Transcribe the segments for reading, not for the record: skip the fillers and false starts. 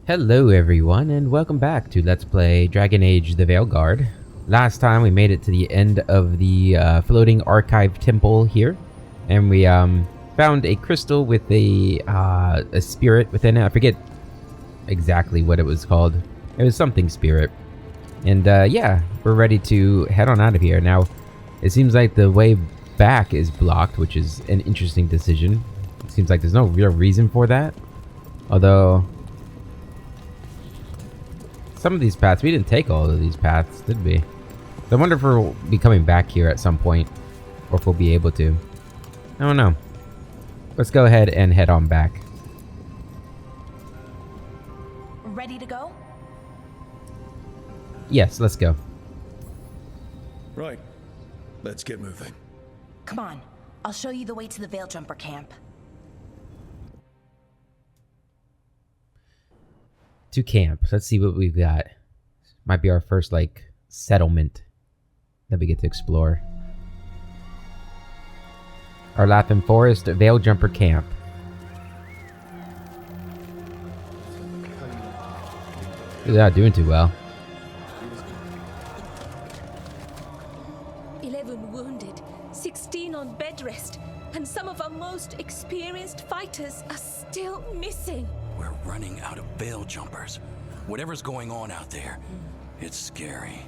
Hello everyone, and welcome back to Let's Play Dragon Age the Veilguard. Last time we made it to the end of the floating archive temple here, and we found a crystal with a spirit within it. I forget exactly what it was called. It was something spirit. And yeah, we're ready to head on out of here. Now, it seems like the way back is blocked, which is an interesting decision. It seems like there's no real reason for that. Although some of these paths, we didn't take all of these paths, did we? So I wonder if we'll be coming back here at some point, or if we'll be able to. I don't know. Let's go ahead and head on back. Ready to go? Yes, let's go. Right. Let's get moving. Come on. I'll show you the way to the Veil Jumper camp. To camp. Let's see what we've got. Might be our first, like, settlement that we get to explore. Our Laughing Forest Veil Jumper camp. They're not doing too well. 11 wounded, 16 on bed rest, and some of our most experienced fighters are still missing. We're running out of veil jumpers. Whatever's going on out there, it's scary.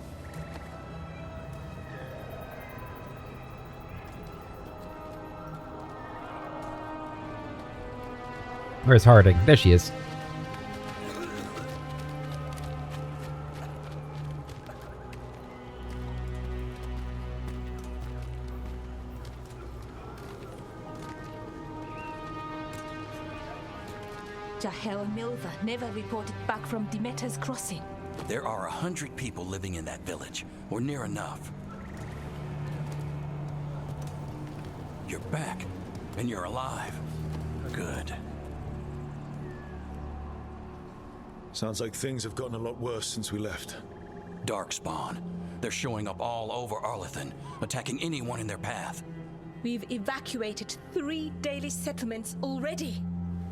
Where's Harding? There she is. Jahel and Milva never reported back from Demeter's crossing. There are 100 people living in that village, or near enough. You're back, and you're alive. Good. Sounds like things have gotten a lot worse since we left. Darkspawn. They're showing up all over Arlethan, attacking anyone in their path. We've evacuated 3 daily settlements already.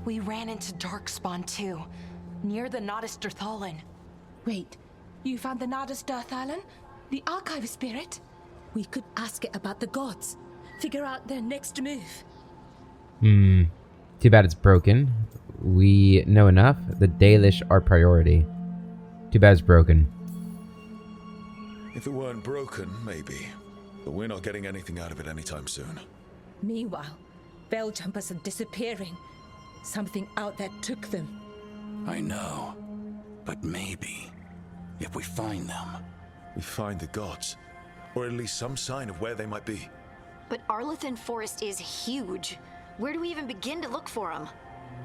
We ran into Darkspawn too, near the Nodus Dirthalin. Wait, you found the Nardus Darthalan? The archive spirit? We could ask it about the gods. Figure out their next move. Too bad it's broken. We know enough. The Dalish are priority. Too bad it's broken. If it weren't broken, maybe. But we're not getting anything out of it anytime soon. Meanwhile, Veil Jumpers are disappearing. Something out there took them. I know. But maybe, if we find them... We find the gods. Or at least some sign of where they might be. But Arlethan Forest is huge. Where do we even begin to look for them?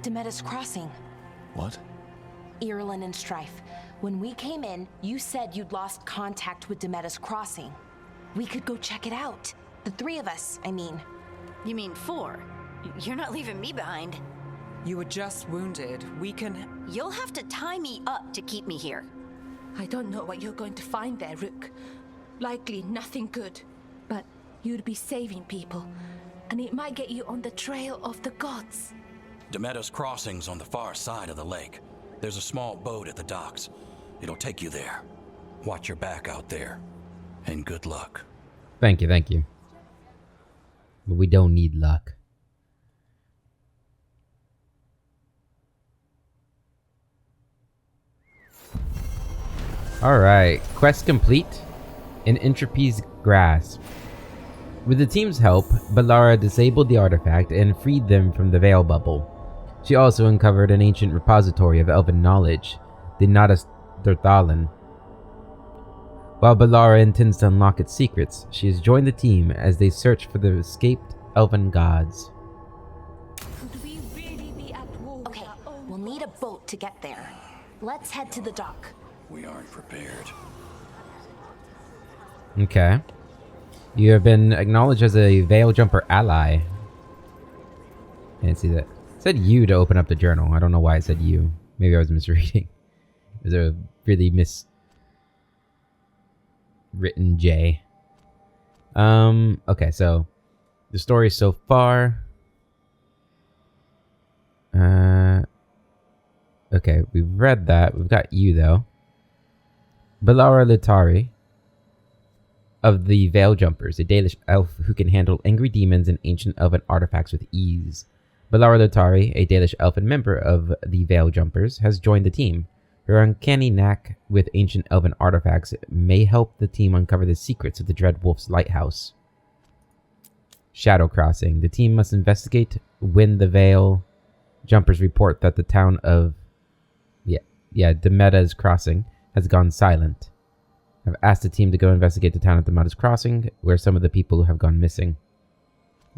Demeter's crossing. What? Irulan and Strife. When we came in, you said you'd lost contact with Demeter's crossing. We could go check it out. The 3 of us, I mean. You mean 4? You're not leaving me behind. You were just wounded. We can... You'll have to tie me up to keep me here. I don't know what you're going to find there, Rook. Likely nothing good. But you'd be saving people. And it might get you on the trail of the gods. Demeter's crossing's on the far side of the lake. There's a small boat at the docks. It'll take you there. Watch your back out there. And good luck. Thank you, thank you. But we don't need luck. Alright, quest complete. In Entropy's grasp. With the team's help, Balara disabled the artifact and freed them from the Veil Bubble. She also uncovered an ancient repository of elven knowledge, the Nodus Dirthalin. While Balara intends to unlock its secrets, she has joined the team as they search for the escaped elven gods. Could we really be at war? Okay, we'll need a boat to get there. Let's head to the dock. We aren't prepared. Okay. You have been acknowledged as a Veil Jumper ally. Can't see that. It said you to open up the journal. I don't know why it said you. Maybe I was misreading. It was a really miswritten J. Okay, so the story so far. Okay, we've read that. We've got you, though. Belara Litari of the Veil Jumpers, a Dalish elf who can handle angry demons and ancient elven artifacts with ease. Belara Litari, a Dalish elf and member of the Veil Jumpers, has joined the team. Her uncanny knack with ancient elven artifacts may help the team uncover the secrets of the Dread Wolf's lighthouse. Shadow Crossing. The team must investigate when the Veil Jumpers report that the town of Demeda's Crossing has gone silent. I've asked the team to go investigate the town of Demeda's Crossing, where some of the people have gone missing.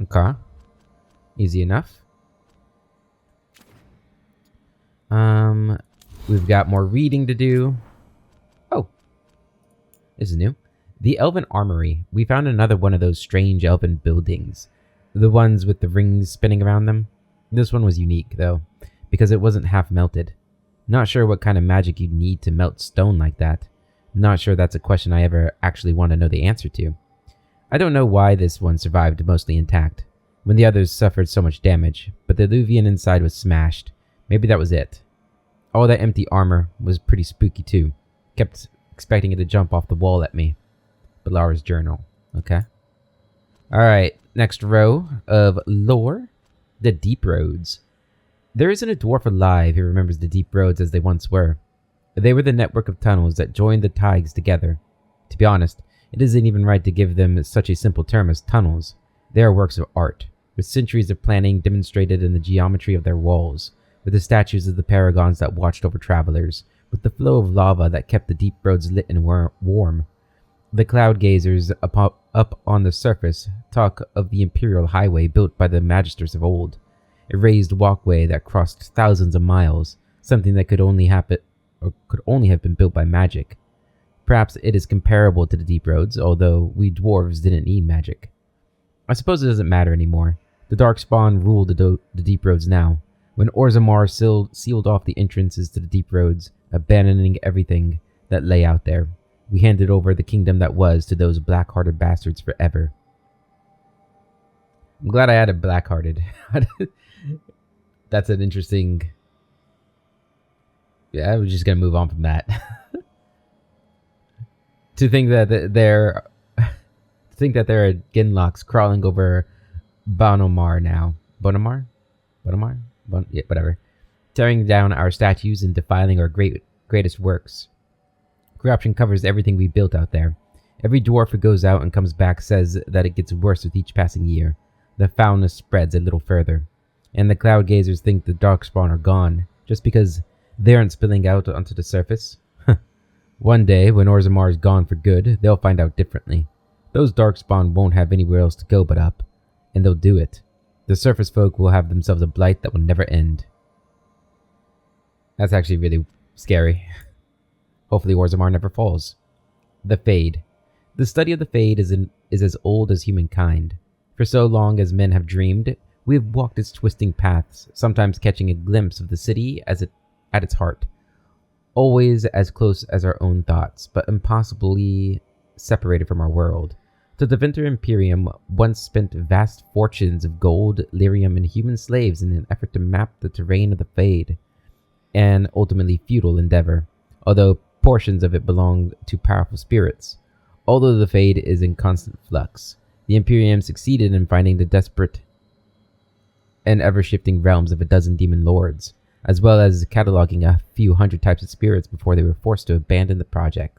Okay. Easy enough. We've got more reading to do. Oh. This is new. The Elven Armory. We found another one of those strange elven buildings. The ones with the rings spinning around them. This one was unique, though, because it wasn't half melted. Not sure what kind of magic you'd need to melt stone like that. Not sure that's a question I ever actually want to know the answer to. I don't know why this one survived mostly intact, when the others suffered so much damage, but the Luvian inside was smashed. Maybe that was it. All that empty armor was pretty spooky too. Kept expecting it to jump off the wall at me. Belara's journal. Okay. Alright, next row of lore. The Deep Roads. There isn't a dwarf alive who remembers the Deep Roads as they once were. They were the network of tunnels that joined the tides together. To be honest, it isn't even right to give them such a simple term as tunnels. They are works of art, with centuries of planning demonstrated in the geometry of their walls, with the statues of the paragons that watched over travelers, with the flow of lava that kept the deep roads lit and warm. The cloud gazers up on the surface talk of the imperial highway built by the magisters of old, a raised walkway that crossed thousands of miles, something that could only have been built by magic. Perhaps it is comparable to the deep roads, although we dwarves didn't need magic. I suppose it doesn't matter anymore. The Darkspawn rule the deep roads now. When Orzammar sealed off the entrances to the deep roads, abandoning everything that lay out there, we handed over the kingdom that was to those black-hearted bastards forever. I'm glad I added black-hearted. That's an interesting... Yeah, we're just gonna move on from that. To think that there are Ginlocks crawling over Bonomar now. Bonomar? Yeah, whatever. Tearing down our statues and defiling our greatest works. Corruption covers everything we built out there. Every dwarf who goes out and comes back says that it gets worse with each passing year. The foulness spreads a little further. And the cloud gazers think the Darkspawn are gone, just because they aren't spilling out onto the surface. One day, when Orzammar is gone for good, they'll find out differently. Those Darkspawn won't have anywhere else to go but up. And they'll do it. The surface folk will have themselves a blight that will never end. That's actually really scary. Hopefully Orzammar never falls. The Fade. The study of the Fade is as old as humankind. For so long as men have dreamed, we have walked its twisting paths, sometimes catching a glimpse of the city at its heart. Always as close as our own thoughts, but impossibly separated from our world. The Deventer Imperium once spent vast fortunes of gold, lyrium, and human slaves in an effort to map the terrain of the Fade, an ultimately futile endeavor, although portions of it belong to powerful spirits. Although the Fade is in constant flux, the Imperium succeeded in finding the desperate and ever-shifting realms of a dozen demon lords, as well as cataloging a few hundred types of spirits before they were forced to abandon the project.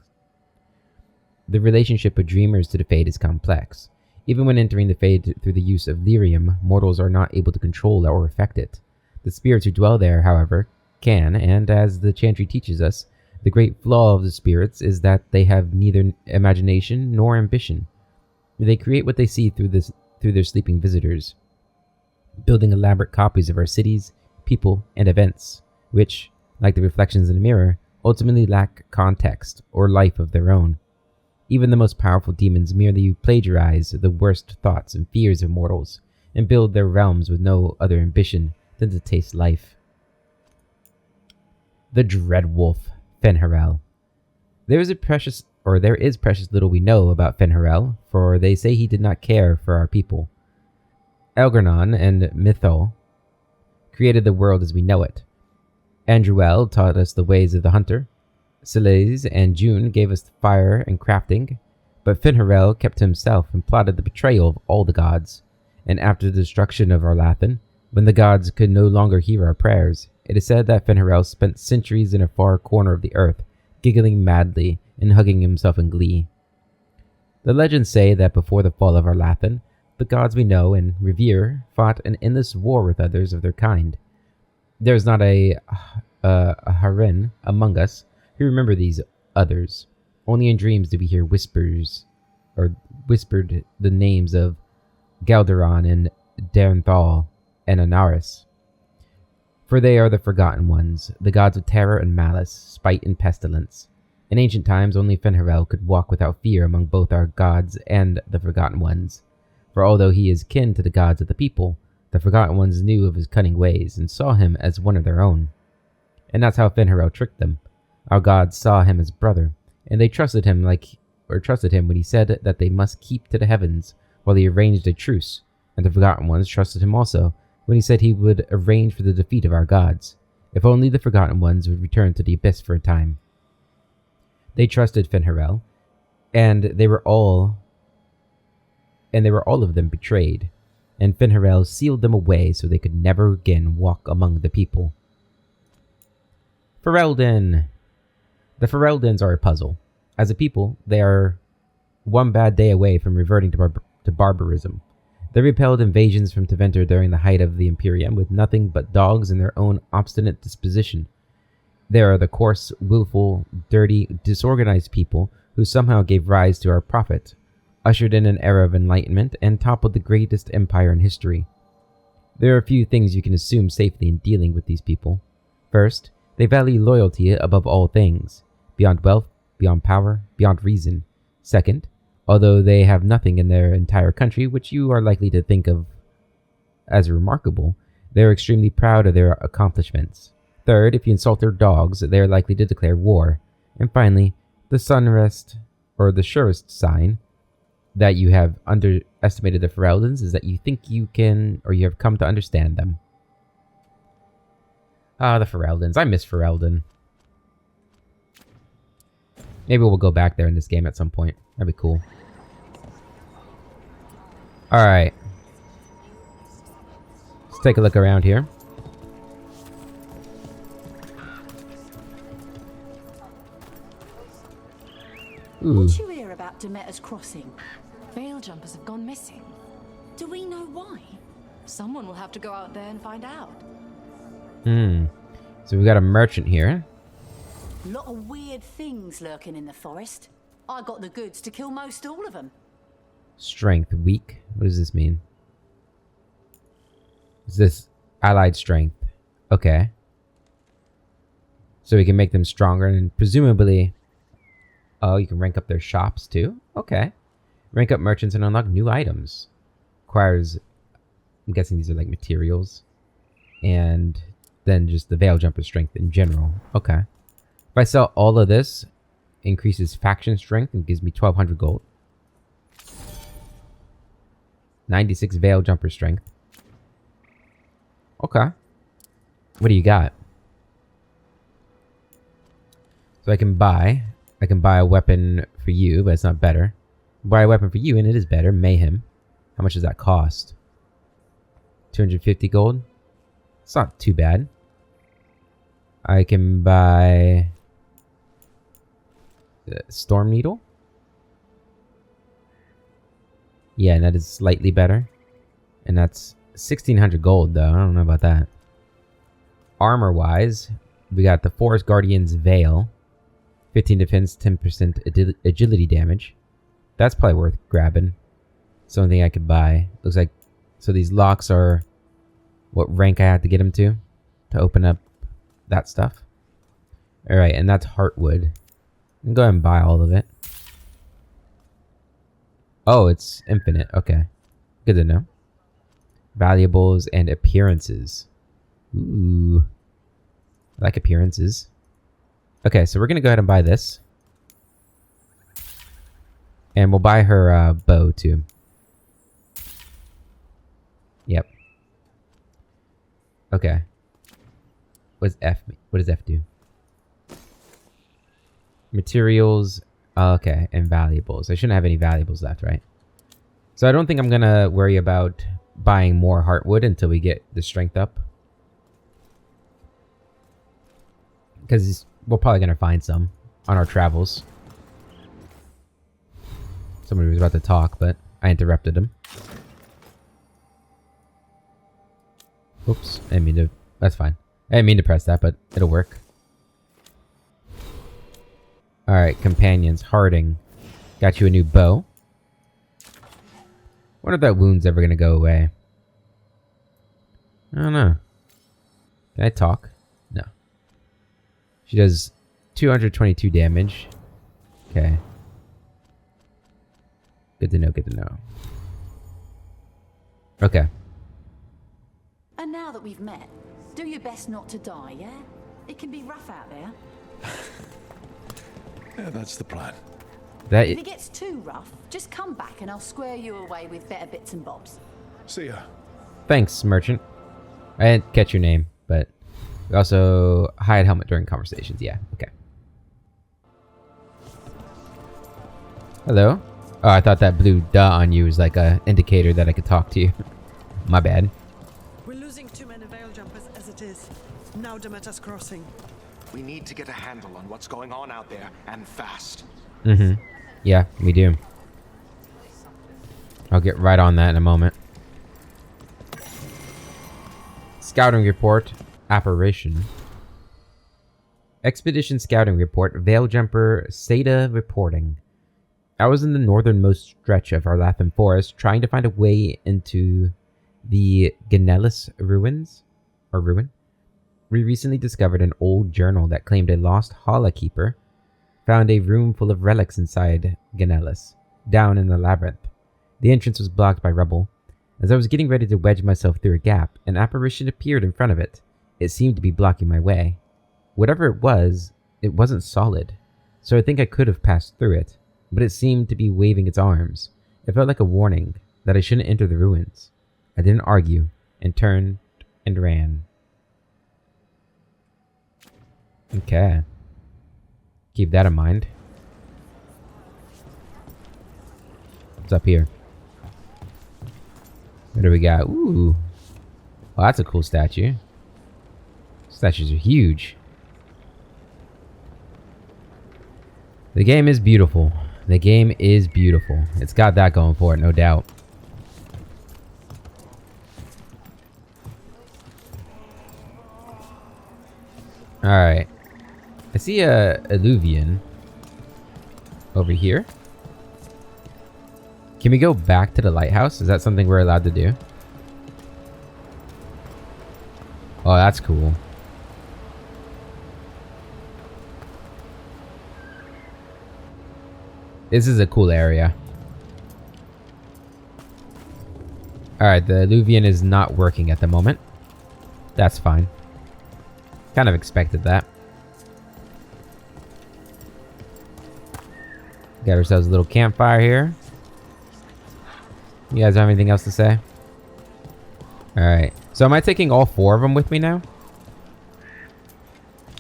The relationship of dreamers to the Fade is complex. Even when entering the Fade through the use of lyrium, mortals are not able to control or affect it. The spirits who dwell there, however, can, and as the Chantry teaches us, the great flaw of the spirits is that they have neither imagination nor ambition. They create what they see through their sleeping visitors, building elaborate copies of our cities, people, and events, which, like the reflections in a mirror, ultimately lack context or life of their own. Even the most powerful demons merely plagiarize the worst thoughts and fears of mortals, and build their realms with no other ambition than to taste life. The Dread Wolf, Fen'Harel. There is precious little we know about Fen'Harel, for they say he did not care for our people. Elgar'nan and Mythal created the world as we know it. Andruel taught us the ways of the hunter. Celeste and June gave us fire and crafting. But Finharel kept to himself and plotted the betrayal of all the gods. And after the destruction of Arlathan, when the gods could no longer hear our prayers, it is said that Finharel spent centuries in a far corner of the earth, giggling madly and hugging himself in glee. The legends say that before the fall of Arlathan, the gods we know and revere fought an endless war with others of their kind. There is not a Harin among us who remember these others. Only in dreams do we hear whispered the names of Galderon and Darenthal and Anaris. For they are the forgotten ones, the gods of terror and malice, spite and pestilence. In ancient times, only Finharel could walk without fear among both our gods and the forgotten ones. For although he is kin to the gods of the people, the forgotten ones knew of his cunning ways and saw him as one of their own. And that's how Finharel tricked them. Our gods saw him as brother, and they trusted him when he said that they must keep to the heavens while he arranged a truce, and the Forgotten Ones trusted him also when he said he would arrange for the defeat of our gods, if only the Forgotten Ones would return to the abyss for a time. They trusted Finharel, and they were all of them betrayed, and Finharel sealed them away so they could never again walk among the people. Ferelden. The Fereldans are a puzzle. As a people, they are one bad day away from reverting to barbarism. They repelled invasions from Tevinter during the height of the Imperium with nothing but dogs and their own obstinate disposition. They are the coarse, willful, dirty, disorganized people who somehow gave rise to our prophet, ushered in an era of enlightenment, and toppled the greatest empire in history. There are a few things you can assume safely in dealing with these people. First, they value loyalty above all things, beyond wealth, beyond power, beyond reason. Second, although they have nothing in their entire country which you are likely to think of as remarkable, they are extremely proud of their accomplishments. Third, if you insult their dogs, they are likely to declare war. And finally, the surest sign that you have underestimated the Fereldans is that you think you can, or you have come to understand them. Ah, the Fereldans. I miss Ferelden. Maybe we'll go back there in this game at some point. That'd be cool. Alright. Let's take a look around here. Ooh. What you hear about Demeter's crossing? Veil jumpers have gone missing. Do we know why? Someone will have to go out there and find out. So we got a merchant here. Lot of weird things lurking in the forest. I got the goods to kill most all of them. Strength weak. What does this mean? Is this allied strength? Okay. So we can make them stronger and presumably... Oh, you can rank up their shops too? Okay. Rank up merchants and unlock new items. Requires... I'm guessing these are like materials. And then just the Veil Jumper strength in general. Okay. If I sell all of this, increases faction strength and gives me 1200 gold. 96 Veil Jumper strength. Okay. What do you got? So I can buy a weapon for you, but it's not better. Buy a weapon for you and it is better. Mayhem. How much does that cost? 250 gold. It's not too bad. I can buy Storm Needle. Yeah, and that is slightly better. And that's 1600 gold though. I don't know about that. Armor wise, we got the Forest Guardian's Veil. 15 defense, 10% agility damage. That's probably worth grabbing. Something I could buy. Looks like... So these locks are... What rank I have to get them to open up that stuff. Alright, and that's Heartwood. I can go ahead and buy all of it. Oh, it's infinite. Okay. Good to know. Valuables and appearances. Ooh. I like appearances. Okay, so we're going to go ahead and buy this. And we'll buy her bow, too. Yep. Okay. What's F? What does F do? Materials. Okay, and valuables. I shouldn't have any valuables left, right? So I don't think I'm gonna worry about buying more heartwood until we get the strength up. Because we're probably gonna find some on our travels. Somebody was about to talk, but I interrupted him. Oops, I didn't mean to. That's fine. I didn't mean to press that, but it'll work. Alright, companions. Harding. Got you a new bow. Wonder if that wound's ever gonna go away. I don't know. Can I talk? No. She does 222 damage. Okay. Good to know, good to know. Okay. And now that we've met, do your best not to die, yeah? It can be rough out there. Yeah, that's the plan. If it gets too rough, just come back and I'll square you away with better bits and bobs. See ya. Thanks, merchant. I didn't catch your name, but we also hide helmet during conversations. Yeah, okay. Hello? Oh, I thought that blue duh on you was like a indicator that I could talk to you. My bad. We're losing too many veil jumpers as it is. Now Demeter's crossing. We need to get a handle on what's going on out there, and fast. Mm-hmm. Yeah, we do. I'll get right on that in a moment. Scouting report. Apparition. Expedition scouting report. Veil jumper Seda reporting. I was in the northernmost stretch of our Lathan forest trying to find a way into the Ganellis ruins. Or ruin? We recently discovered an old journal that claimed a lost Hala keeper found a room full of relics inside Ganellis, down in the labyrinth. The entrance was blocked by rubble. As I was getting ready to wedge myself through a gap, an apparition appeared in front of it. It seemed to be blocking my way. Whatever it wasn't solid, so I think I could have passed through it, but it seemed to be waving its arms. It felt like a warning that I shouldn't enter the ruins. I didn't argue, and turned and ran. Okay. Keep that in mind. What's up here? What do we got? Ooh. Oh, that's a cool statue. Statues are huge. The game is beautiful. The game is beautiful. It's got that going for it, no doubt. Alright. I see a Illuvian over here. Can we go back to the lighthouse? Is that something we're allowed to do? Oh, that's cool. This is a cool area. Alright, the Illuvian is not working at the moment. That's fine. Kind of expected that. Got ourselves a little campfire here. You guys have anything else to say? Alright. So am I taking all 4 of them with me now?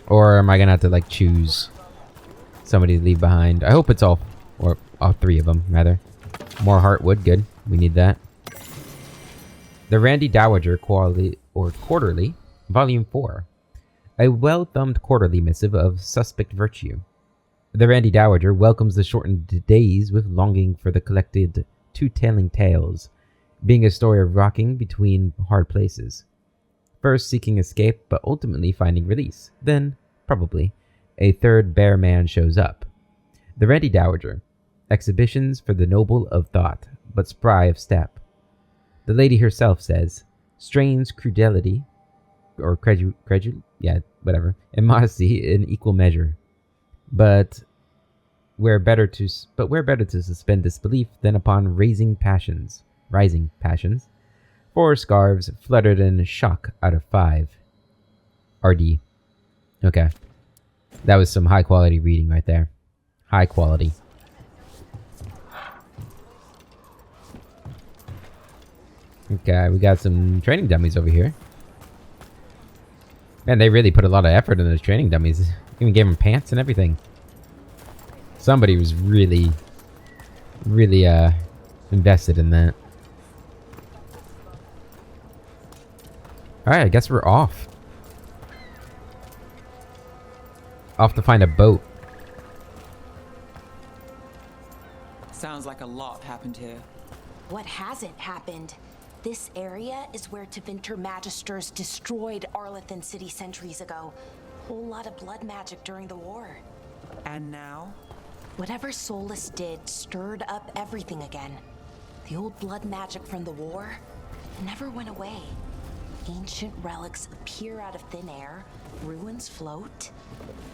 Or am I gonna have to like choose somebody to leave behind? I hope it's all 3 of them, rather. More heartwood, good. We need that. The Randy Dowager Quarterly, Volume 4. A well-thumbed quarterly missive of suspect virtue. The Randy Dowager welcomes the shortened days with longing for the collected two-telling tales, being a story of rocking between hard places. First seeking escape, but ultimately finding release. Then, probably, a third bear man shows up. The Randy Dowager. Exhibitions for the noble of thought, but spry of step. The lady herself says, strange credulity, or yeah, whatever, and modesty in equal measure. But where better to suspend disbelief than upon rising passions. 4 scarves fluttered in shock out of 5. RD. Okay. That was some high quality reading right there. High quality. Okay, we got some training dummies over here. Man, they really put a lot of effort in those training dummies. Even gave them pants and everything. Somebody was really invested in that. Alright, I guess we're off. Off to find a boat. Sounds like a lot happened here. What hasn't happened? This area is where Tevinter Magisters destroyed Arlathan City centuries ago. Whole lot of blood magic during the war. And now? Whatever Solus did stirred up everything again. The old blood magic from the war never went away. Ancient relics appear out of thin air, ruins float.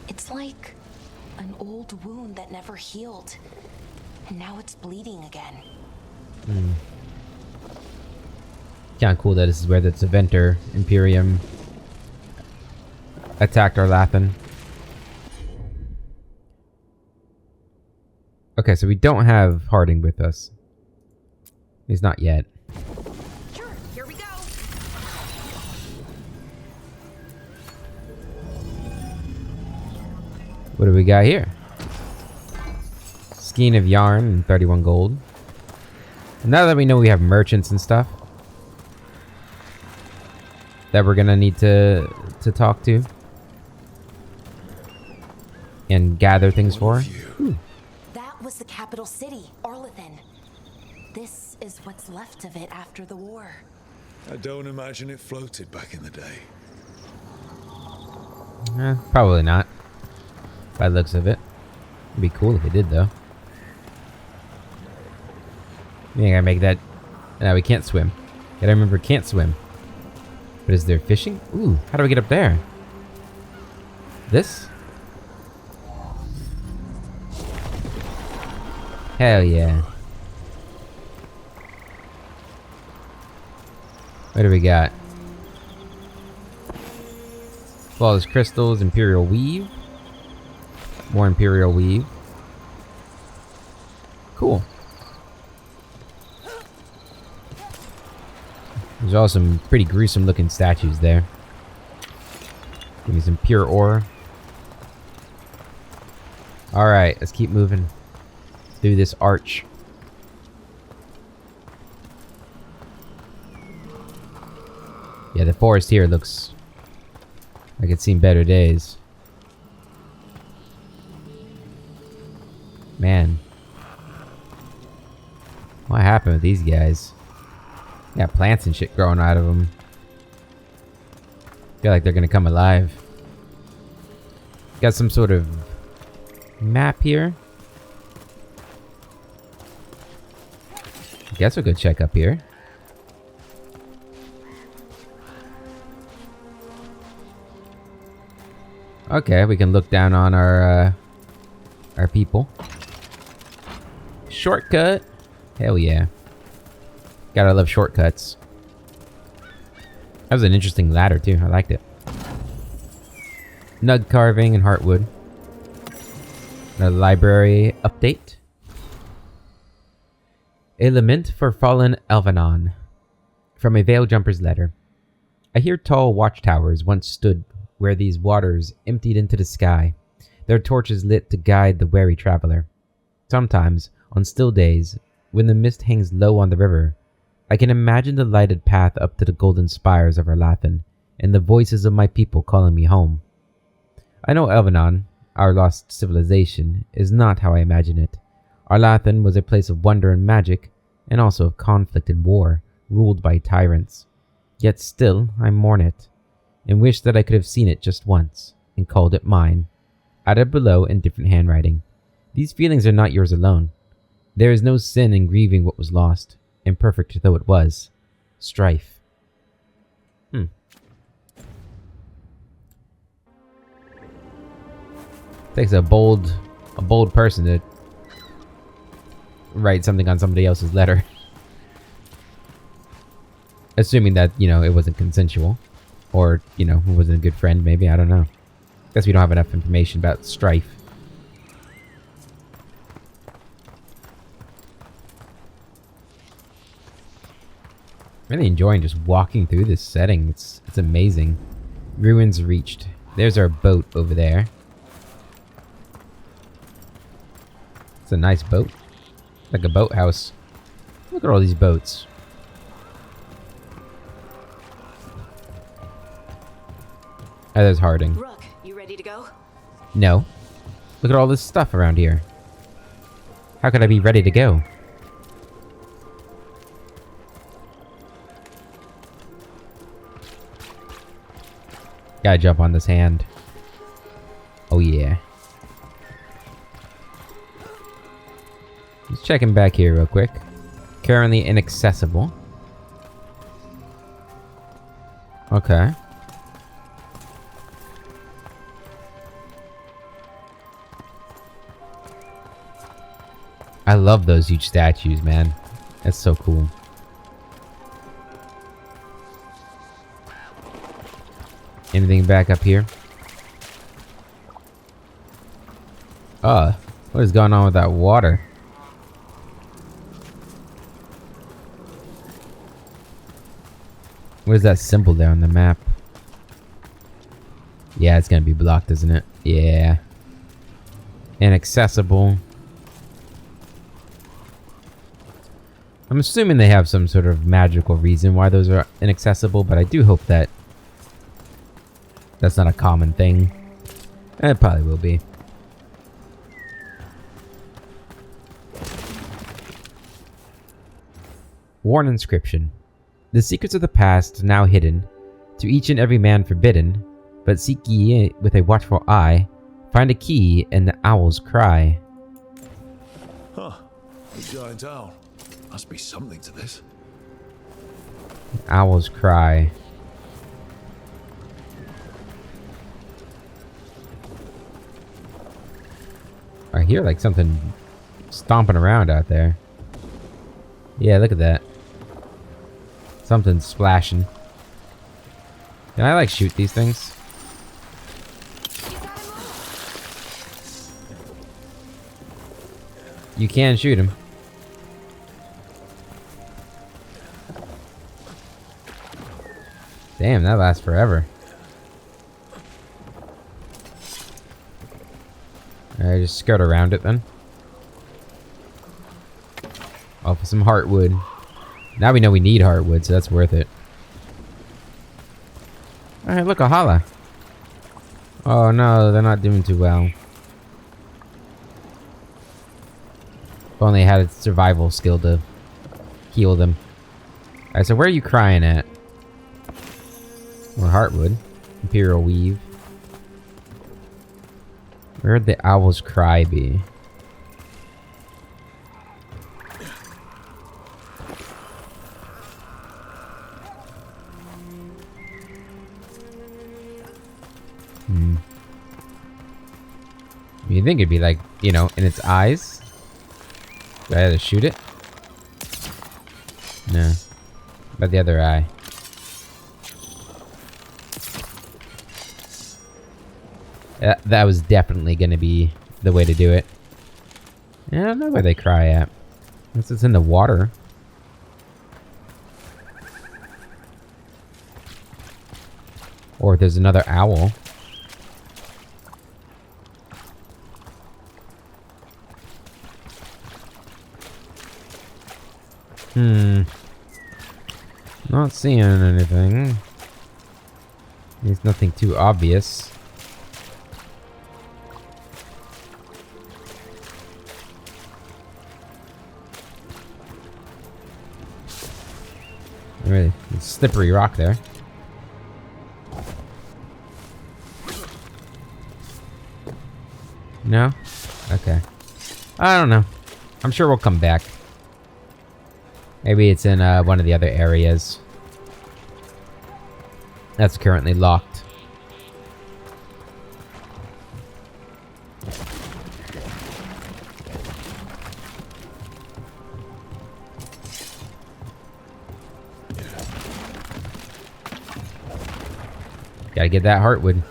It's like an old wound that never healed. And now it's bleeding again. Kinda cool that this is where the Tevinter Imperium attacked Arlathan. Okay, so we don't have Harding with us. He's not yet. Sure, here we go. What do we got here? Skein of yarn and 31 gold. Now that we know we have merchants and stuff that we're gonna need to talk to and gather things for. That was the capital city, Arlathan. This is what's left of it after the war. I don't imagine it floated back in the day. Probably not. By the looks of it. It'd be cool if it did, though. Yeah, gotta make that... No, we can't swim. Gotta remember, can't swim. But is there fishing? Ooh, how do we get up there? This? Hell yeah. What do we got? Flawless crystals, Imperial weave. More Imperial weave. Cool. There's also some pretty gruesome looking statues there. Give me some pure ore. Alright, let's keep moving through this arch. Yeah, the forest here looks like it's seen better days. Man. What happened with these guys? Got plants and shit growing out of them. Feel like they're gonna come alive. Got some sort of map here. Guess we'll go check up here. Okay, we can look down on our people. Shortcut. Hell yeah. Gotta love shortcuts. That was an interesting ladder too. I liked it. Nug carving and heartwood. A library update. A lament for fallen Elvenon. From a Veil Jumper's letter. I hear tall watchtowers once stood where these waters emptied into the sky, their torches lit to guide the wary traveler. Sometimes, on still days, when the mist hangs low on the river, I can imagine the lighted path up to the golden spires of Arlathan, and the voices of my people calling me home. I know Elvenon, our lost civilization, is not how I imagine it. Arlathan was a place of wonder and magic, and also of conflict and war, ruled by tyrants. Yet still, I mourn it, and wish that I could have seen it just once, and called it mine. Added below in different handwriting. These feelings are not yours alone. There is no sin in grieving what was lost, imperfect though it was. Strife. Takes a bold person to write something on somebody else's letter. Assuming that, you know, it wasn't consensual. Or, you know, it wasn't a good friend, maybe. I don't know. Guess we don't have enough information about Strife. Really enjoying just walking through this setting. It's amazing. Ruins reached. There's our boat over there. It's a nice boat. Like a boathouse. Look at all these boats. Oh, there's Harding. Rook, you ready to go? No. Look at all this stuff around here. How could I be ready to go? Gotta jump on this hand. Oh yeah. Just checking back here real quick. Currently inaccessible. Okay. I love those huge statues, man. That's so cool. Anything back up here? What is going on with that water? Where's that symbol there on the map? Yeah, it's gonna be blocked, isn't it? Yeah. Inaccessible. I'm assuming they have some sort of magical reason why those are inaccessible, but I do hope that that's not a common thing. It probably will be. Worn inscription. The secrets of the past now hidden, to each and every man forbidden, but seek ye with a watchful eye, find a key in the owl's cry. Huh. The giant owl. Must be something to this. Owl's cry. I hear like something stomping around out there. Yeah, look at that. Something's splashing. Can I like shoot these things? You can shoot him. Damn, that lasts forever. Alright, just skirt around it then. Oh, for some heartwood. Now we know we need heartwood, so that's worth it. Alright, look, a holla. Oh no, they're not doing too well. If only I had a survival skill to heal them. Alright, so where are you crying at? More heartwood. Imperial weave. Where'd the owl's cry be? You think it'd be like, you know, in its eyes? Do I have to shoot it? No. About the other eye. That was definitely gonna be the way to do it. Yeah, I don't know where they cry at. Unless it's in the water. Or if there's another owl. Not seeing anything. There's nothing too obvious. Really, it's slippery rock there. No? Okay. I don't know. I'm sure we'll come back. Maybe it's in one of the other areas. That's currently locked. Gotta get that heartwood.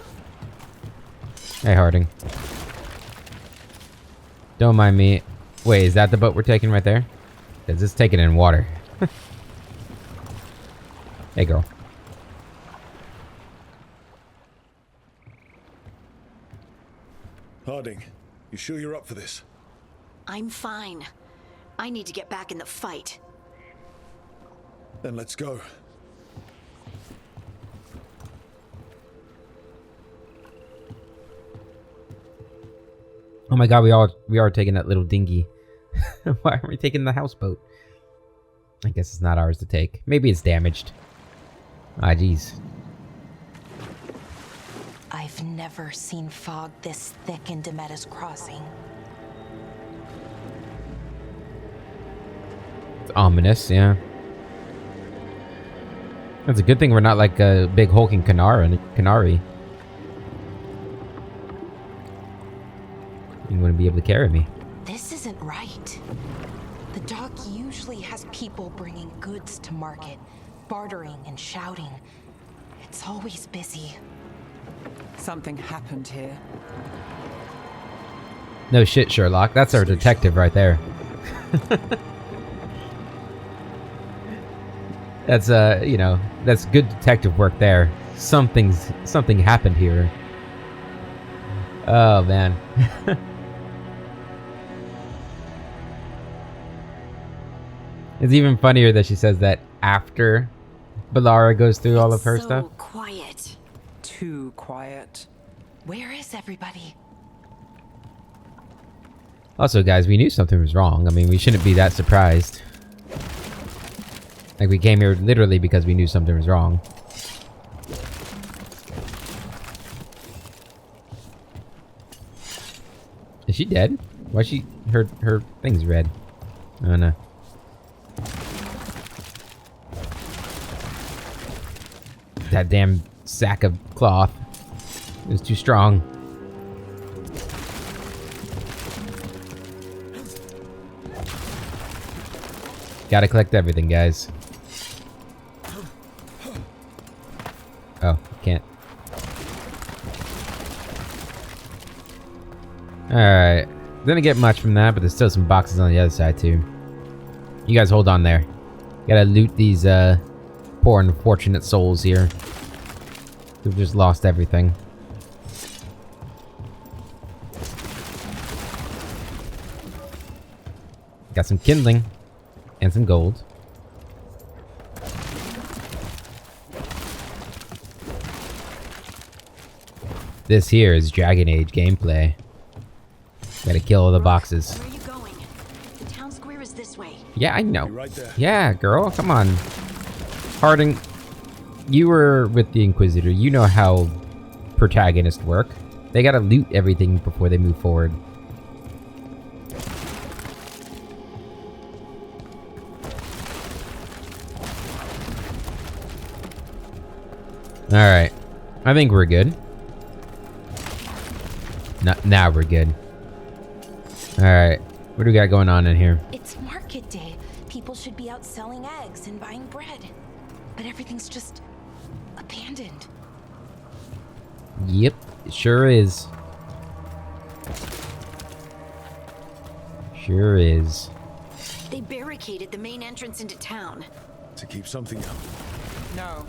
Hey, Harding. Don't mind me. Wait, is that the boat we're taking right there? Because it's taking in water. Hey, girl. Harding, you sure you're up for this? I'm fine. I need to get back in the fight. Then let's go. Oh my god, we are taking that little dinghy. Why aren't we taking the houseboat? I guess it's not ours to take. Maybe it's damaged. Ah, jeez. I've never seen fog this thick in Demetta's Crossing. It's ominous, yeah. That's a good thing we're not like a big hulking canary. You wouldn't be able to carry me. This isn't right. The dock usually has people bringing goods to market, bartering and shouting. It's always busy. Something happened here. No shit, Sherlock. That's our detective right there. That's you know, that's good detective work there. Something happened here. Oh man. It's even funnier that she says that after Balara goes through all of her stuff. Quiet. Too quiet. Where is everybody? Also, guys, we knew something was wrong. I mean, we shouldn't be that surprised. Like, we came here literally because we knew something was wrong. Is she dead? Why she her thing's red? Oh no. That damn sack of cloth. It was too strong. Gotta collect everything, guys. Oh, can't. Alright. Didn't get much from that, but there's still some boxes on the other side, too. You guys hold on there. Gotta loot these, poor unfortunate souls here. Who've just lost everything. Got some kindling. And some gold. This here is Dragon Age gameplay. Gotta kill all the boxes. Where are you going? The town square is this way. Yeah, I know. Right there. Yeah, girl, come on. Harding, you were with the Inquisitor. You know how protagonists work. They gotta loot everything before they move forward. Alright. I think we're good. Now we're good. Alright. What do we got going on in here? It's market day. People should be out selling eggs and buying bread. But everything's just abandoned. Yep, it sure is. Sure is. They barricaded the main entrance into town. To keep something out. No.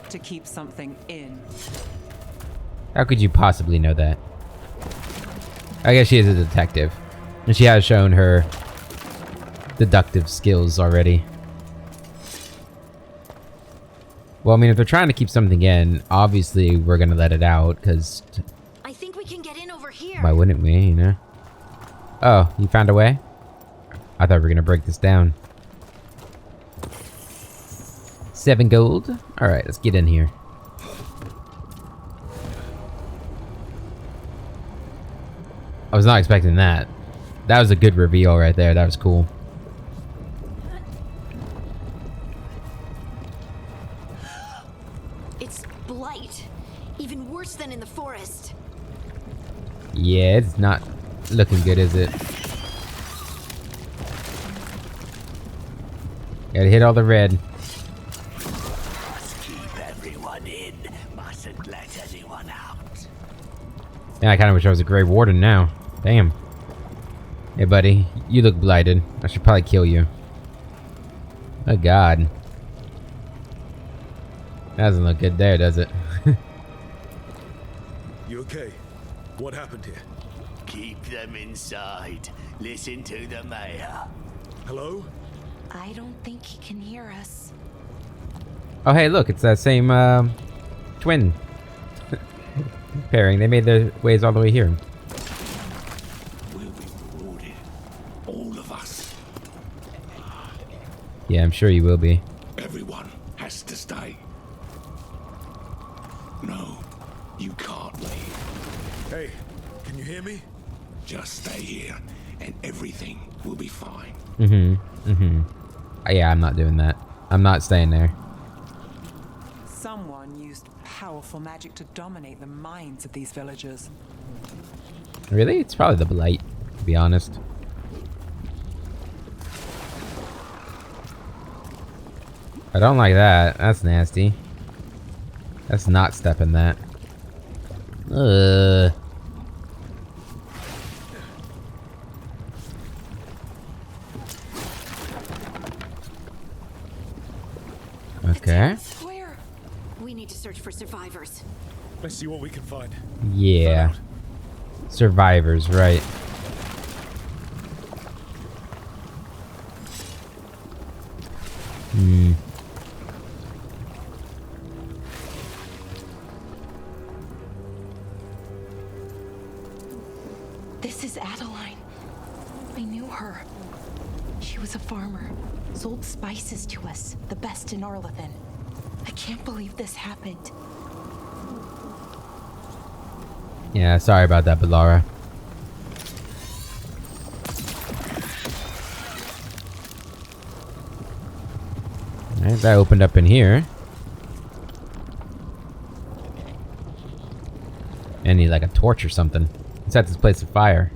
To keep something in. How could you possibly know that? I guess she is a detective. And she has shown her deductive skills already. Well, I mean, if they're trying to keep something in, obviously we're gonna let it out, because... I think we can get in over here. Why wouldn't we, you know? Oh, you found a way? I thought we were gonna break this down. 7 gold? Alright, let's get in here. I was not expecting that. That was a good reveal right there. That was cool. It's blight. Even worse than in the forest. Yeah, it's not looking good, is it? Gotta hit all the red. Yeah, I kind of wish I was a Grey Warden now. Damn. Hey, buddy. You look blighted. I should probably kill you. Oh, God. That doesn't look good there, does it? You okay? What happened here? them inside. Listen to the mayor. Hello? I don't think he can hear us. Oh, hey, look, it's that same twin pairing. They made their ways all the way here. We'll be rewarded. All of us. Yeah, I'm sure you will be. Everyone has to stay. No, you can't leave. Hey, can you hear me? Just stay here, and everything will be fine. Yeah, I'm not doing that. I'm not staying there. Someone used powerful magic to dominate the minds of these villagers. Really? It's probably the blight, to be honest. I don't like that. That's nasty. Let's not step in that. Okay. We need to search for survivors. Let's see what we can find. Yeah. Survivors, right. This is Adeline. I knew her. She was a farmer. Sold spices to us, the best in Arlathan. I can't believe this happened. Yeah, sorry about that, Balara. Alright, that opened up in here. I need like a torch or something. Set this place afire.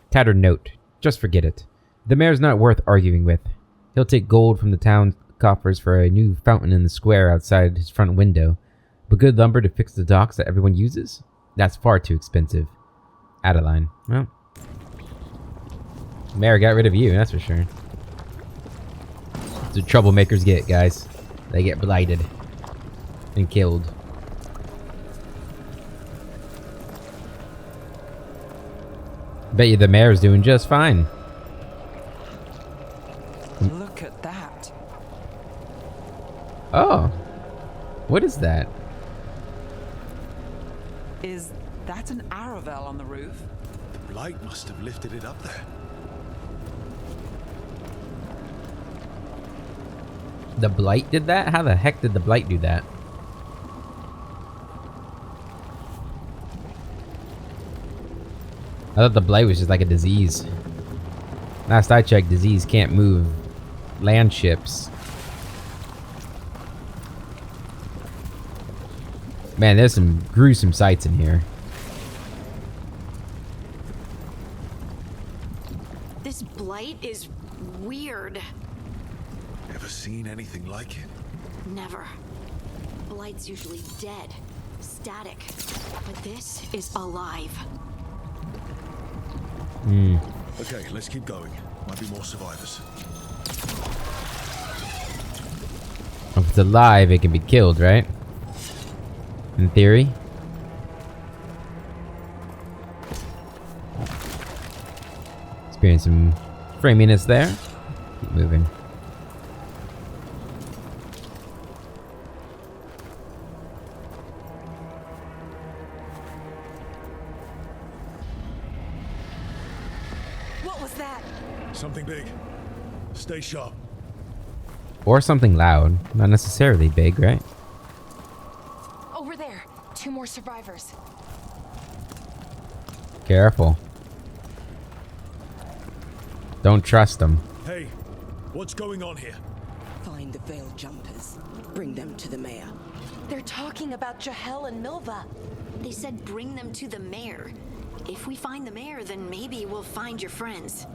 Tattered note. Just forget it. The mayor's not worth arguing with. He'll take gold from the town coffers for a new fountain in the square outside his front window. But good lumber to fix the docks that everyone uses? That's far too expensive. Adeline. Well. Mayor got rid of you, that's for sure. That's what troublemakers get, guys. They get blighted. And killed. Bet you the mayor's doing just fine. Look at that. Oh. What is that? Is that an Aravel on the roof? The blight must have lifted it up there. The blight did that? How the heck did the blight do that? I thought the blight was just like a disease. Last I checked, disease can't move land ships. Man, there's some gruesome sights in here. This blight is weird. Ever seen anything like it? Never. Blight's usually dead, static. But this is alive. Okay, let's keep going. Might be more survivors. If it's alive, it can be killed, right? In theory. Experience some framiness there. Keep moving. What was that? Something big. Stay sharp. Or something loud. Not necessarily big, right? Over there. 2 more survivors. Careful. Don't trust them. Hey, what's going on here? Find the Veil Jumpers. Bring them to the mayor. They're talking about Jahel and Milva. They said bring them to the mayor. If we find the mayor, then maybe we'll find your friends.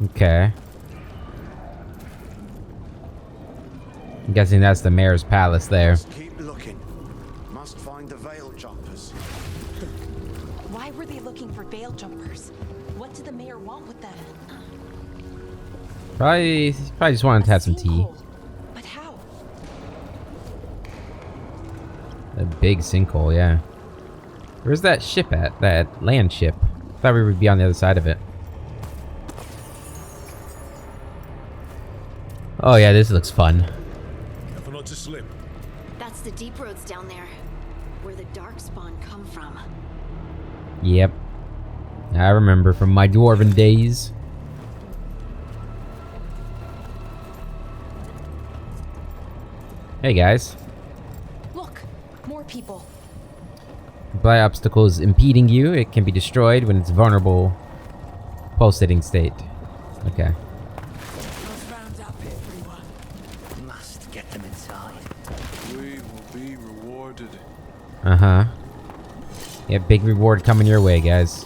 Okay. I'm guessing that's the mayor's palace there. Just keep looking. Must find the Veil Jumpers. Why were they looking for veil jumpers? What did the mayor want with them? Probably just wanted to have some tea. But how? A big sinkhole, yeah. Where's that ship at? That land ship? Thought we would be on the other side of it. Oh yeah, this looks fun. Careful not to slip. That's the deep roads down there, where the darkspawn come from. Yep. I remember from my dwarven days. Hey guys. Look, more people. By obstacles impeding you, it can be destroyed when it's vulnerable pulsating state. Okay. Round up, everyone. Must get them inside. We will be rewarded. Uh-huh. Yeah, big reward coming your way, guys.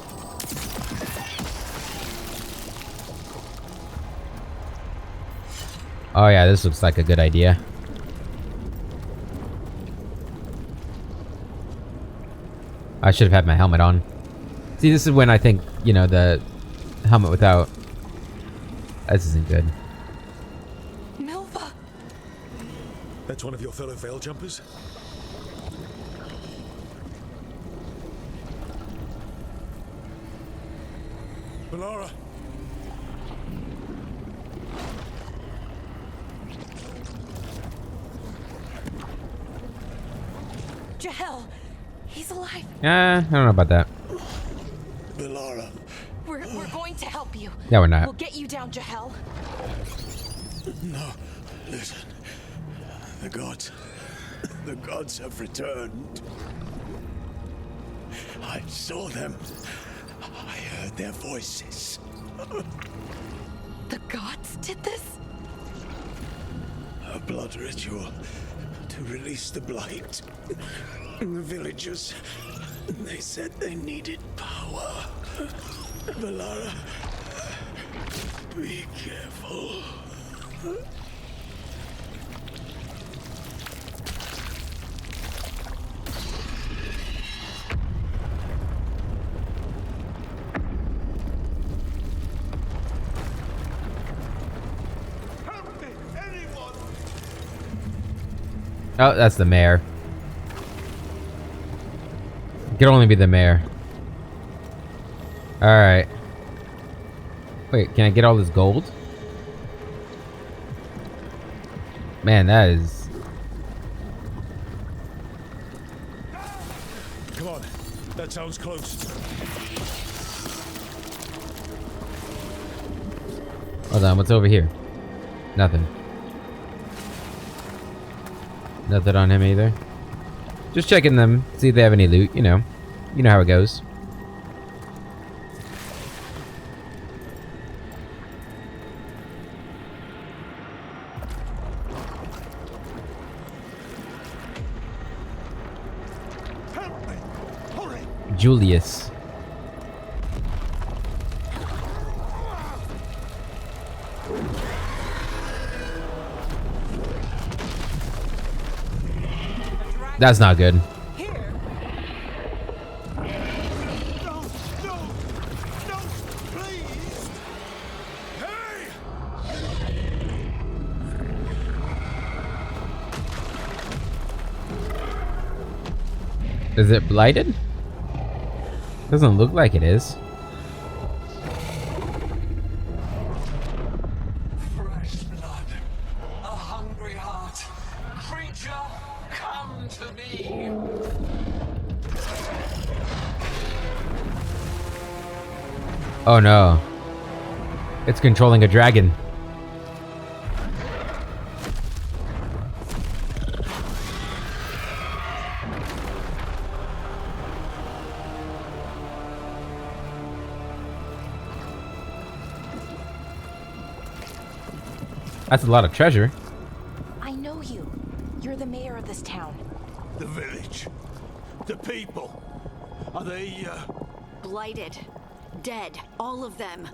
Oh yeah, this looks like a good idea. I should have had my helmet on. See, this is when I think, you know, the helmet without... This isn't good. Milva! That's one of your fellow Veil Jumpers? Valara! Jahel! He's alive! I don't know about that. Valara. We're going to help you. No, we're not. We'll get you down, Jahel. No, listen. The gods have returned. I saw them. I heard their voices. The gods did this? A blood ritual to release the blight. The villagers, they said they needed power. Valara, be careful. Oh, that's the mayor. It could only be the mayor. Alright. Wait, can I get all this gold? Man, that is... Come on, that sounds close. Hold on, what's over here? Nothing. Nothing on him either. Just checking them, see if they have any loot, you know. You know how it goes. Help me! Hurry! Julius. That's not good. Is it blighted? Doesn't look like it is. Fresh blood. A hungry heart. Creature, come to me. Oh no. It's controlling a dragon. That's a lot of treasure. I know you. You're the mayor of this town. The village. The people. Are they, Blighted. Dead. All of them.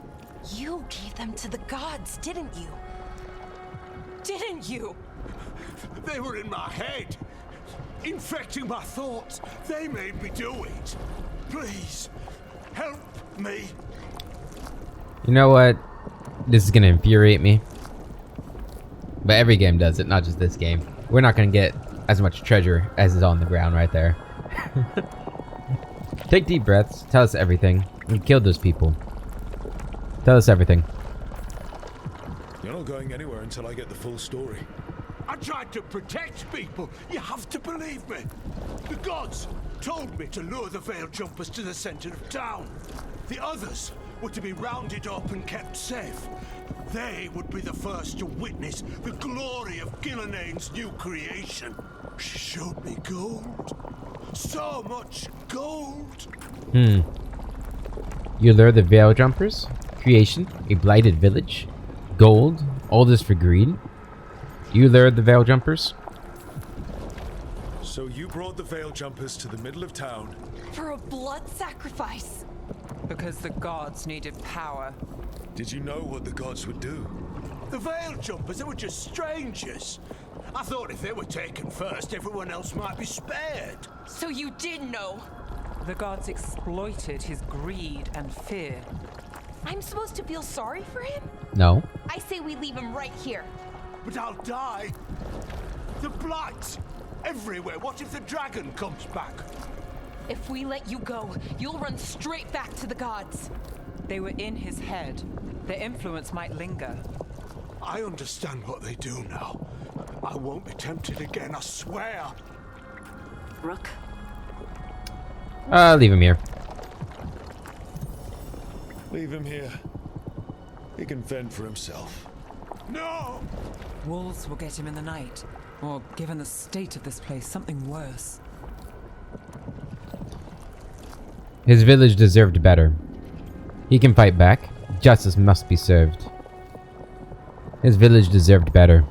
You gave them to the gods, didn't you? Didn't you? They were in my head, infecting my thoughts. They made me do it. Please, help me. You know what? This is gonna infuriate me. But every game does it, not just this game. We're not gonna get as much treasure as is on the ground right there. Take deep breaths. Tell us everything. We killed those people. Tell us everything. You're not going anywhere until I get the full story. I tried to protect people. You have to believe me. The gods told me to lure the Veil Jumpers to the center of town. The others were to be rounded up and kept safe. They would be the first to witness the glory of Gillenane's new creation. She showed me gold. So much gold. You lure the Veil Jumpers? Creation? A blighted village? Gold? All this for greed? You lured the Veil Jumpers? So you brought the Veil Jumpers to the middle of town? For a blood sacrifice. Because the gods needed power. Did you know what the gods would do? The Veil Jumpers, they were just strangers. I thought if they were taken first, everyone else might be spared. So you did know? The gods exploited his greed and fear. I'm supposed to feel sorry for him? No. I say we leave him right here. But I'll die. The blight everywhere. What if the dragon comes back? If we let you go, you'll run straight back to the gods. They were in his head. Their influence might linger. I understand what they do now. I won't be tempted again, I swear. Rook? Leave him here. Leave him here. He can fend for himself. No! Wolves will get him in the night. Or, given the state of this place, something worse. His village deserved better. He can fight back. Justice must be served. His village deserved better.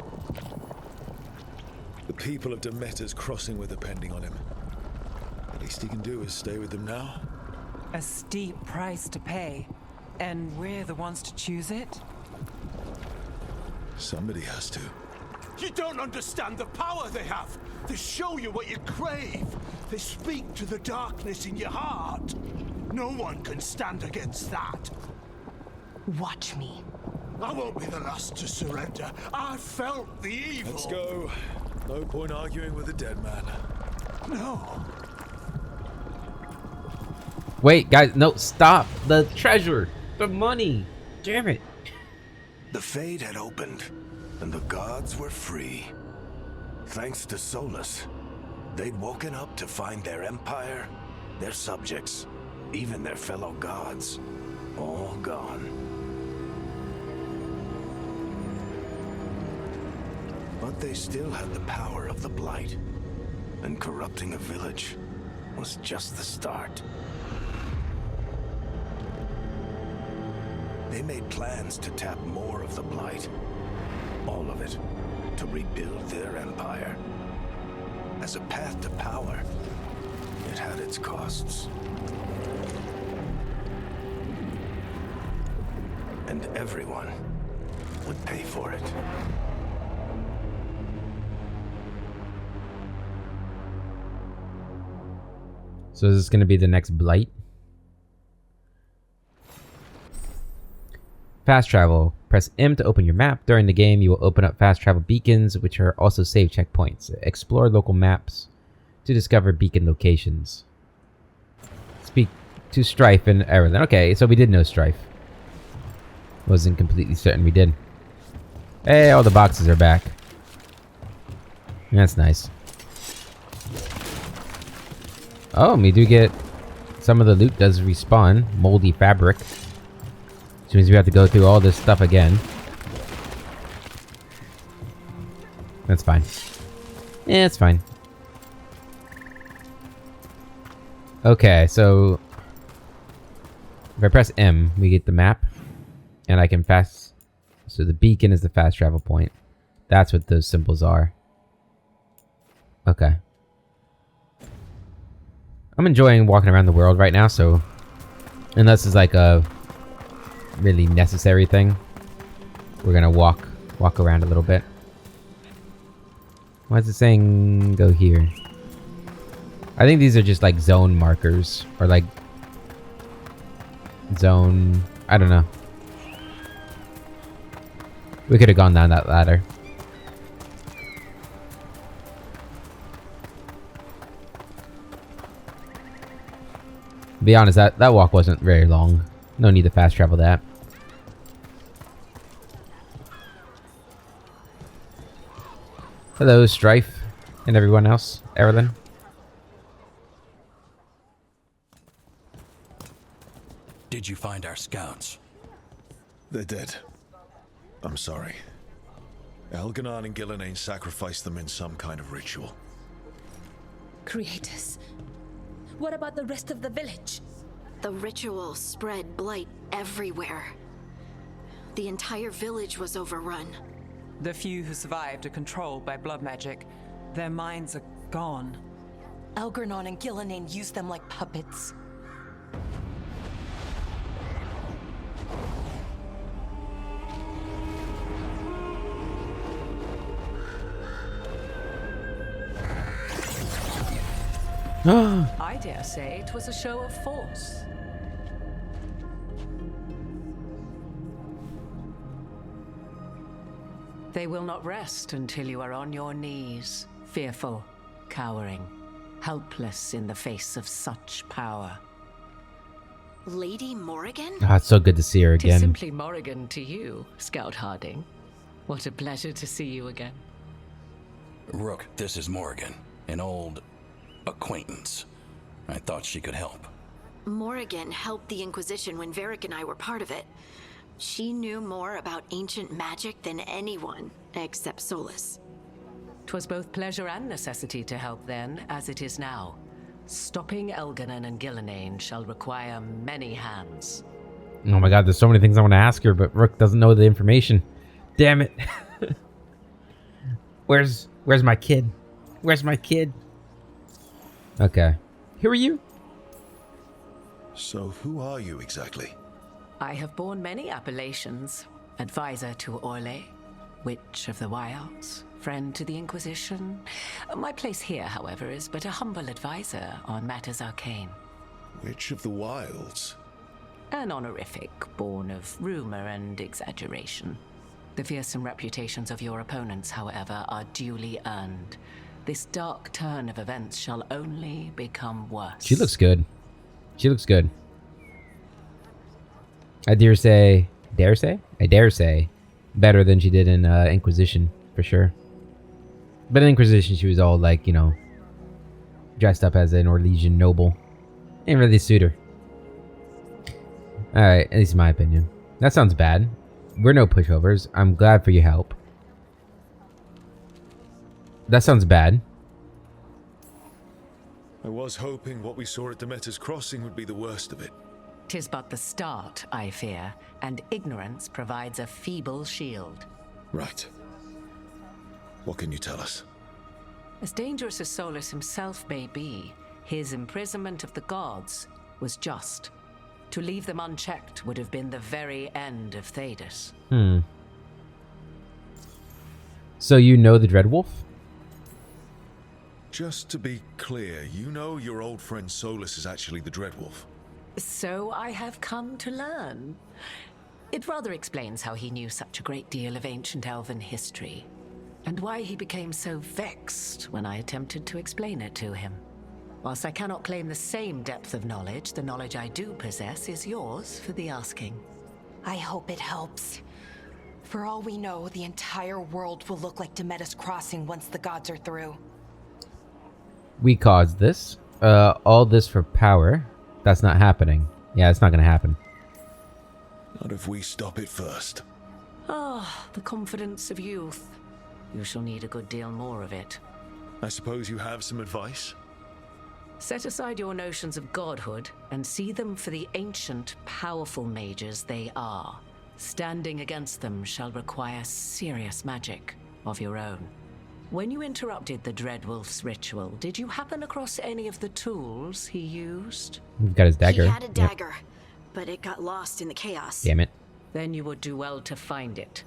The people of Demeter's crossing were depending on him. The least he can do is stay with them now. A steep price to pay. And we're the ones to choose it? Somebody has to. You don't understand the power they have. They show you what you crave. They speak to the darkness in your heart. No one can stand against that. Watch me. I won't be the last to surrender. I felt the evil. Let's go. No point arguing with a dead man. No. Wait, guys, no, stop. The treasure. The money. Damn it. The Fade had opened, and the gods were free. Thanks to Solus, they'd woken up to find their empire, their subjects, even their fellow gods, all gone. But they still had the power of the Blight, and corrupting a village was just the start. They made plans to tap more of the Blight, all of it, to rebuild their empire. As a path to power, it had its costs. And everyone would pay for it. So is this going to be the next Blight? Fast travel. Press M to open your map. During the game, you will open up fast travel beacons, which are also save checkpoints. Explore local maps to discover beacon locations. Speak to Strife and Erlen. Okay, so we did know Strife. Wasn't completely certain we did. Hey, all the boxes are back. That's nice. Oh, we do get... Some of the loot does respawn. Moldy fabric. Which means we have to go through all this stuff again. That's fine. Yeah, it's fine. Okay, so... if I press M, we get the map. And I can fast... So the beacon is the fast travel point. That's what those symbols are. Okay. I'm enjoying walking around the world right now, so... unless it's like a... really necessary thing, we're gonna walk around a little bit. Why is it saying go here? I think these are just like zone markers, or like zone... I don't know. We could have gone down that ladder. To be honest, that walk wasn't very long. No need to fast travel that. Hello, Strife, and everyone else. Erilyn. Did you find our scouts? They're dead. I'm sorry. Elganon and Gillenane sacrificed them in some kind of ritual. Creators. What about the rest of the village? The ritual spread blight everywhere. The entire village was overrun. The few who survived are controlled by blood magic. Their minds are gone. Elganon and Gillenane used them like puppets. I dare say it was a show of force. They will not rest until you are on your knees, fearful, cowering, helpless in the face of such power. Lady Morrigan? Ah, it's so good to see her Tis again. simply Morrigan to you, Scout Harding. What a pleasure to see you again. Rook, this is Morrigan, an old acquaintance. I thought she could help. Morrigan helped the Inquisition when Varric and I were part of it. She knew more about ancient magic than anyone, except Solus. 'Twas both pleasure and necessity to help then, as it is now. Stopping Elganon and Gillenane shall require many hands. Oh my god, there's so many things I want to ask her, but Rook doesn't know the information. Damn it. Where's my kid? Where's my kid? Okay. Who are you? So who are you exactly? I have borne many appellations. Advisor to Orlais, Witch of the Wilds, friend to the Inquisition. My place here, however, is but a humble advisor on matters arcane. Witch of the Wilds? An honorific born of rumor and exaggeration. The fearsome reputations of your opponents, however, are duly earned. This dark turn of events shall only become worse. She looks good. She looks good. I dare say, better than she did in Inquisition, for sure. But in Inquisition, she was all like, you know, dressed up as an Orlesian noble. Ain't really suit her. Alright, at least in my opinion. That sounds bad. We're no pushovers. I'm glad for your help. That sounds bad. I was hoping what we saw at Demeter's Crossing would be the worst of it. 'Tis but the start, I fear, and ignorance provides a feeble shield. Right. What can you tell us? As dangerous as Solus himself may be, his imprisonment of the gods was just. To leave them unchecked would have been the very end of Thedas. So you know the Dreadwolf? Just to be clear, you know your old friend Solus is actually the Dreadwolf. So I have come to learn. It rather explains how he knew such a great deal of ancient elven history, and why he became so vexed when I attempted to explain it to him. Whilst I cannot claim the same depth of knowledge, the knowledge I do possess is yours for the asking. I hope it helps. For all we know, the entire world will look like Demeter's Crossing once the gods are through. We caused this. All this for power. That's not happening. Yeah, it's not gonna happen. Not if we stop it first. Ah, the confidence of youth. You shall need a good deal more of it. I suppose you have some advice? Set aside your notions of godhood and see them for the ancient, powerful mages they are. Standing against them shall require serious magic of your own. When you interrupted the Dreadwolf's ritual, did you happen across any of the tools he used? He's got his dagger. He had a dagger, but it got lost in the chaos. Damn it. Then you would do well to find it.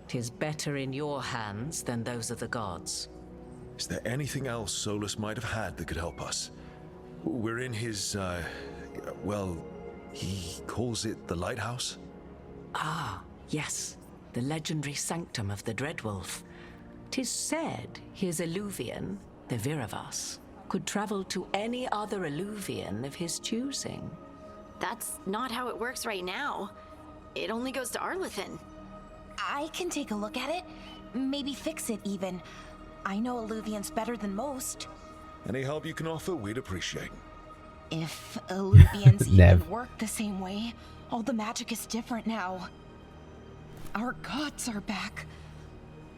'Tis better in your hands than those of the gods. Is there anything else Solus might have had that could help us? We're in his, well, he calls it the lighthouse? Ah, yes. The legendary sanctum of the Dreadwolf. 'Tis said his Eluvian, the Viravas, could travel to any other Eluvian of his choosing. That's not how it works right now. It only goes to Arlethan. I can take a look at it. Maybe fix it even. I know Alluvians better than most. Any help you can offer, we'd appreciate. If Alluvians Nev. even work the same way, all the magic is different now. Our gods are back.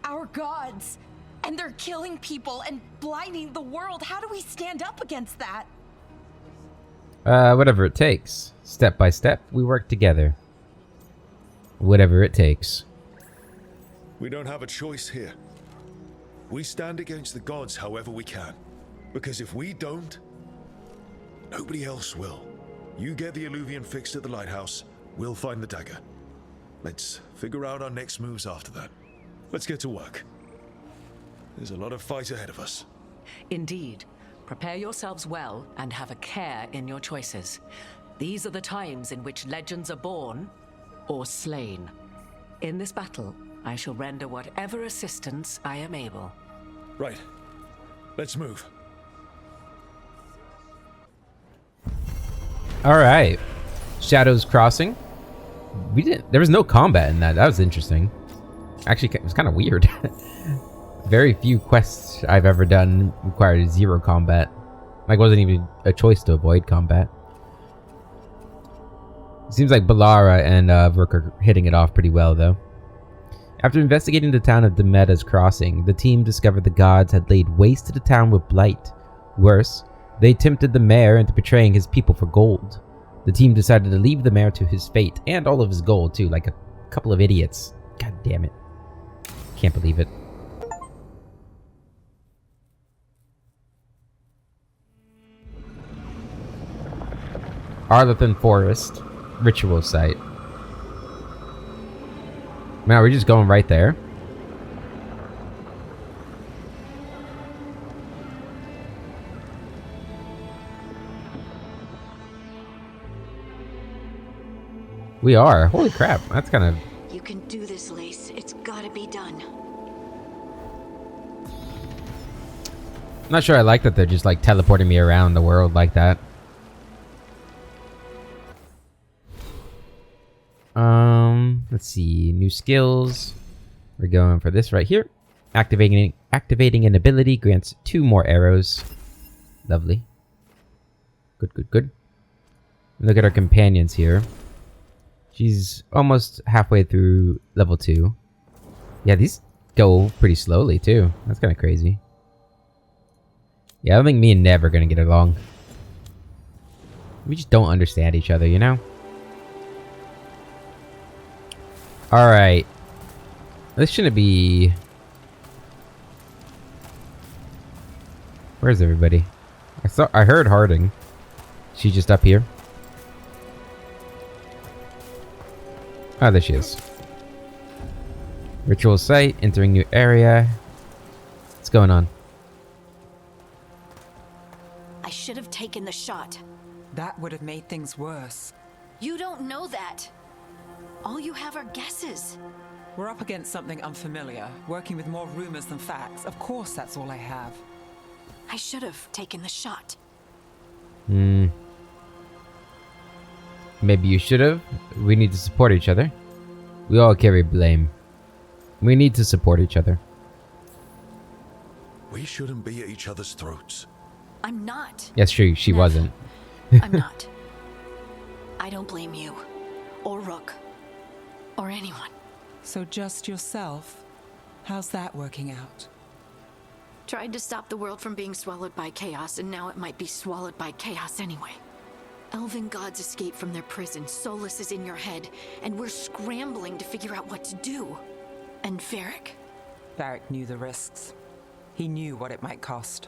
Our gods! And they're killing people and blinding the world. How do we stand up against that? Whatever it takes. Step by step, we work together. Whatever it takes. We don't have a choice here. We stand against the gods however we can. Because if we don't, nobody else will. You get the Alluvian fixed at the lighthouse, we'll find the dagger. Let's figure out our next moves after that. Let's get to work. There's a lot of fight ahead of us. Indeed. Prepare yourselves well and have a care in your choices. These are the times in which legends are born or slain. In this battle, I shall render whatever assistance I am able. Right. Let's move. All right. Shadows Crossing. There was no combat in that. That was interesting. Actually, it was kind of weird. Very few quests I've ever done required 0 combat. Like, wasn't even a choice to avoid combat. Seems like Balara and Rook are hitting it off pretty well, though. After investigating the town of Demeta's Crossing, the team discovered the gods had laid waste to the town with blight. Worse, they tempted the mayor into betraying his people for gold. The team decided to leave the mayor to his fate, and all of his gold, too, like a couple of idiots. God damn it. Can't believe it. Arlethan Forest, ritual site. Man, we're just going right there. We are. Holy crap. That's kind of... You can do this, Lace. It's gotta be done. I'm not sure I like that they're just like teleporting me around the world like that. Let's see. New skills. We're going for this right here. Activating an ability grants 2 more arrows. Lovely. Good, good, good. Look at our companions here. She's almost halfway through level 2. Yeah, these go pretty slowly too. That's kind of crazy. Yeah, I don't think me and Nev are gonna get along. We just don't understand each other, you know? Alright. This shouldn't be... Where's everybody? I heard Harding. She's just up here. Oh, there she is. Ritual site, entering new area. What's going on? I should have taken the shot. That would have made things worse. You don't know that. All you have are guesses. We're up against something unfamiliar, working with more rumors than facts. Of course, that's all I have. I should have taken the shot. Maybe you should have. We need to support each other. We all carry blame. We need to support each other. We shouldn't be at each other's throats. I'm not. Yes, she wasn't. I'm not. I don't blame you. Or Rook. Or anyone. So just yourself? How's that working out? Tried to stop the world from being swallowed by chaos, and now it might be swallowed by chaos anyway. Elven gods escaped from their prison, Solus is in your head, and we're scrambling to figure out what to do. And Varric? Varric knew the risks. He knew what it might cost.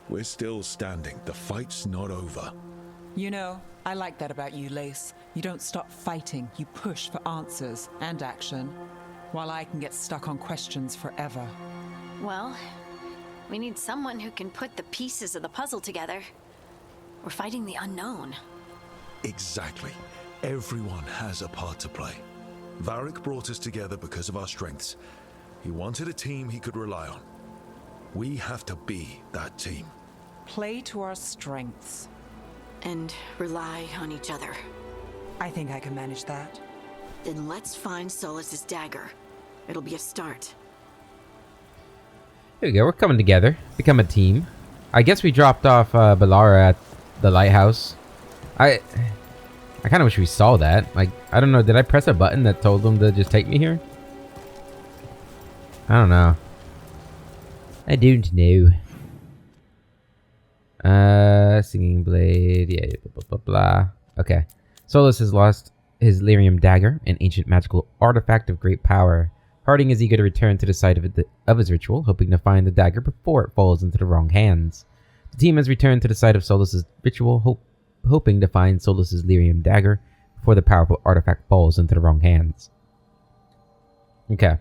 We're still standing. The fight's not over. You know, I like that about you, Lace. You don't stop fighting, you push for answers and action, while I can get stuck on questions forever. Well, we need someone who can put the pieces of the puzzle together. We're fighting the unknown. Exactly. Everyone has a part to play. Varric brought us together because of our strengths. He wanted a team he could rely on. We have to be that team. Play to our strengths. And rely on each other. I think I can manage that. Then let's find Solus's dagger. It'll be a start. There we go. We're coming together. Become a team. I guess we dropped off Balara at the lighthouse. I kind of wish we saw that. Like, I don't know. Did I press a button that told them to just take me here? I don't know. I don't know. Singing blade. Yeah, blah, blah, blah. Okay. Solus has lost his lyrium dagger, an ancient magical artifact of great power. Harding is eager to return to the site of his ritual, hoping to find the dagger before it falls into the wrong hands. The team has returned to the site of Solus's ritual, hoping to find Solus's lyrium dagger before the powerful artifact falls into the wrong hands. Okay.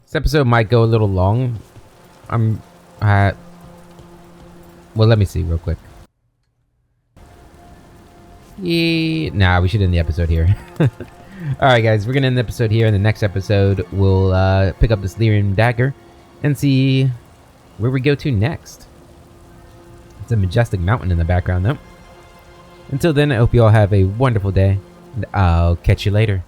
This episode might go a little long. Well, let me see real quick. Nah, we should end the episode here. Alright guys, we're gonna end the episode here. In the next episode, we'll pick up this lyrium dagger and see where we go to next. It's a majestic mountain in the background though. Until then, I hope you all have a wonderful day, and I'll catch you later.